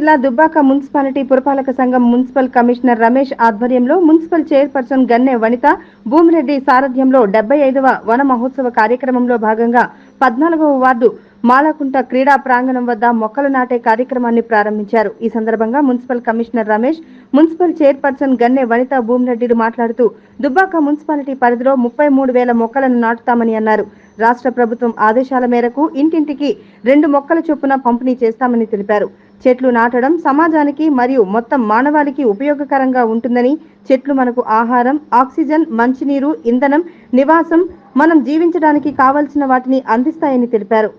జిల్లా దుబ్బాక మున్సిపాలిటీ పురపాలక సంఘం మున్సిపల్ కమిషనర్ రమేష్ ఆధ్వర్యంలో మున్సిపల్ చైర్పర్సన్ గన్నె వనిత భూమిరెడ్డి సారథ్యంలో 75వ వన మహోత్సవ కార్యక్రమంలో భాగంగా 14వ వార్డు మాలకుంట క్రీడా ప్రాంగణం వద్ద మొక్కలు నాటే కార్యక్రమాన్ని ప్రారంభించారు. ఈ సందర్భంగా municipal commissioner Ramesh, municipal chairperson Ganne Vanitha భూమిరెడ్డిలు మాట్లాడుతూ దుబ్బాక మున్సిపాలిటీ పరిధిలో 33,000 మొక్కలను నాటుతామని అన్నారు. రాష్ట్ర ప్రభుత్వం ఆదేశాల మేరకు ఇంటింటికి 2 మొక్కల చొప్పున పంపిణీ చేస్తామని తెలిపారు. చెట్లు నాటడం సమాజానికి మరియు మొత్తం మానవాళికి ఉపయోగకరంగా ఉంటుందని, చెట్లు మనకు ఆహారం, ఆక్సిజన్, మంచినీరు, ఇంధనం, నివాసం, మనం జీవించడానికి కావాల్సిన వాటిని అందిస్తాయని తెలిపారు.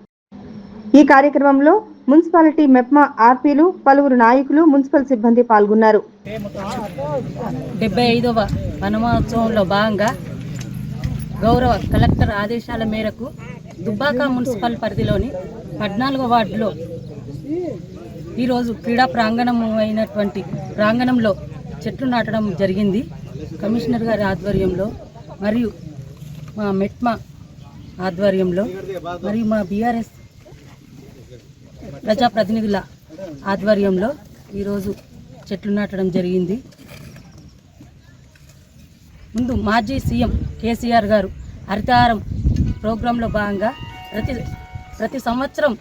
ఈ కార్యక్రమంలో మున్సిపాలిటీ మెప్మా ఆర్పీలు, పలువురు నాయకులు, మున్సిపల్ సిబ్బంది పాల్గొన్నారు. 75వ వనమహోత్సవంలో భాగంగా గౌరవ కలెక్టర్ ఆదేశాల మేరకు దుబ్బాక మున్సిపల్ పరిధిలోని 14వ వార్డులో ఈరోజు క్రీడా అయినటువంటి ప్రాంగణంలో చెట్లు నాటడం జరిగింది. కమిషనర్ గారి ఆధ్వర్యంలో మరియు మా మెట్మా ఆధ్వర్యంలో మరియు మా బీఆర్ఎస్ ప్రజాప్రతినిధుల ఆధ్వర్యంలో ఈరోజు చెట్లు నాటడం జరిగింది. ముందు మాజీ సీఎం కేసీఆర్ గారు హరితహారం ప్రోగ్రాంలో భాగంగా ప్రతి సంవత్సరం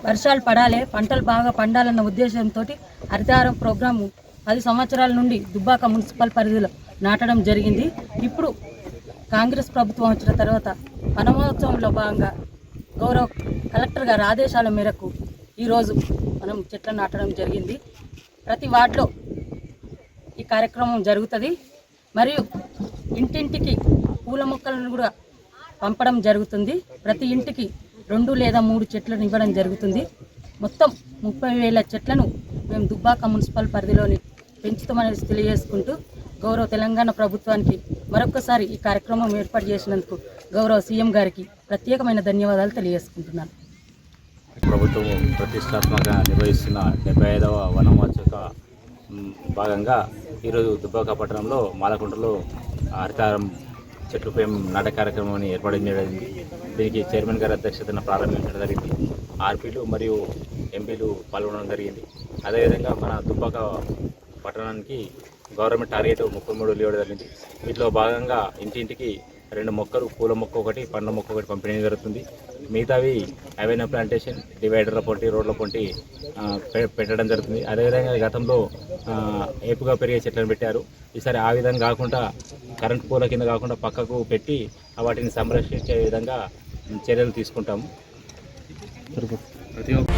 వర్షాలు పడాలి, పంటలు బాగా పండాలన్న ఉద్దేశంతో హరితహారం ప్రోగ్రాము 10 సంవత్సరాల నుండి దుబ్బాక మున్సిపల్ పరిధిలో నాటడం జరిగింది. ఇప్పుడు కాంగ్రెస్ ప్రభుత్వం వచ్చిన తర్వాత వనమహోత్సవంలో భాగంగా గౌరవ కలెక్టర్ గారి ఆదేశాల మేరకు ఈరోజు మనం చెట్లు నాటడం జరిగింది. ప్రతి వార్డులో ఈ కార్యక్రమం జరుగుతుంది. మరియు ఇంటింటికి పూల మొక్కలను కూడా పంపడం జరుగుతుంది. ప్రతి ఇంటికి 2 లేదా 3 చెట్లను ఇవ్వడం జరుగుతుంది. మొత్తం 30,000 చెట్లను మేము దుబ్బాక మున్సిపల్ పరిధిలోని పెంచుతామని తెలియజేసుకుంటూ గౌరవ తెలంగాణ ప్రభుత్వానికి మరొకసారి ఈ కార్యక్రమం ఏర్పాటు చేసినందుకు గౌరవ సీఎం గారికి ప్రత్యేకమైన ధన్యవాదాలు తెలియజేసుకుంటున్నాను. ప్రభుత్వం ప్రతిష్టాత్మకంగా నిర్వహిస్తున్న 75వ వన మహోత్సవ భాగంగా ఈరోజు దుబ్బాక పట్టణంలో మాలకుంటలో హరితహారం చెట్లు ప్రేమ నాట కార్యక్రమాన్ని ఏర్పాటు చేయడం. దీనికి చైర్మన్ గారి అధ్యక్షతన ప్రారంభించడం జరిగింది. ఆర్పీలు మరియు ఎంపీలు పాల్గొనడం జరిగింది. అదేవిధంగా మన దుబ్బాక పట్టణానికి గవర్నమెంట్ టార్గెట్ 33 ఇవ్వడం జరిగింది. వీటిలో భాగంగా ఇంటింటికి 2 మొక్కలు, పూల మొక్క ఒకటి, పండ్ల మొక్క ఒకటి పంపిణీ జరుగుతుంది. మిగతావి అవెన్యూ ప్లాంటేషన్, డివైడర్ల పొంటి, రోడ్ల పొంటి పెట్టడం జరుగుతుంది. అదేవిధంగా గతంలో ఏపుగా పెరిగే చెట్లను పెట్టారు. ఈసారి ఆ విధంగా కాకుండా కరెంట్ పూల కింద కాకుండా పక్కకు పెట్టి వాటిని సంరక్షించే విధంగా చర్యలు తీసుకుంటాము. ప్రతి ఒక్క